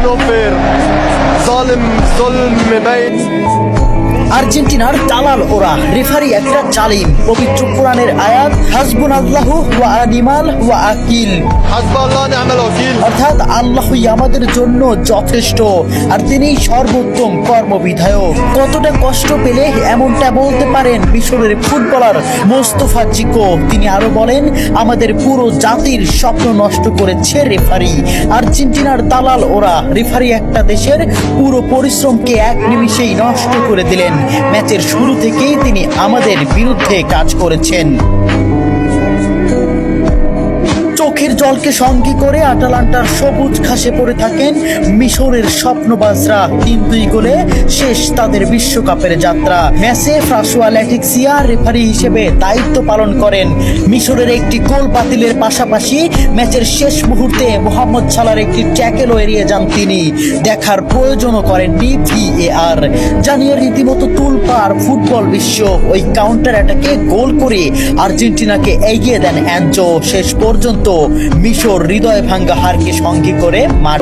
نوفر ظالم ظلم باين. আর্জেন্টিনার দালাল ওরা, রেফারি একটা জালিম। পবিত্র কোরআনের আয়াত হাসবুনাল্লাহু ওয়া নিমাল ওয়াকিল, حسب الله ونعم الوكيل. অর্থাৎ আল্লাহই আমাদের জন্য যথেষ্ট আর তিনিই সর্বোত্তম কর্মবিধায়ক। কতটা কষ্ট পেলে এমনটা বলতে পারেন মিশরের ফুটবলার মোস্তফা জিকো। তিনি আরো বলেন, আমাদের পুরো জাতির স্বপ্ন নষ্ট করেছে রেফারি। আর্জেন্টিনার দালাল ওরা, রেফারি একটা দেশের পুরো পরিশ্রমকে এক নিমিষেই নষ্ট করে দিলেন। ম্যাচের শুরু থেকেই তিনি আমাদের বিরুদ্ধে কাজ করেছেন। চোখের জলকে সঙ্গী করে আটালান্টার সবুজ ঘাসে পড়ে থাকেন মিশরের স্বপ্নবাজরা। 3-2 গোলে শেষ তাদের বিশ্বকাপের যাত্রা। ম্যাচে ফ্রাসোয়া ল্যাটিক্সিয়া রেফারি হিসেবে দায়িত্ব পালন করেন। মিশরের একটি গোল বাতিলের পাশাপাশি ম্যাচের শেষ মুহূর্তে মোহাম্মদ সালার একটি ট্যাকেলও এড়িয়ে যান তিনি। দেখার প্রয়োজনও করেননি VAR। জানিয়ে রীতিমতো তুলপাড় ফুটবল বিশ্ব। ওই কাউন্টার অ্যাটাকে গোল করে আর্জেন্টিনাকে এগিয়ে দেন অ্যানজো। শেষ পর্যন্ত মিশর হৃদয় ভাঙ্গা হারকে সঙ্গী করে মাঠ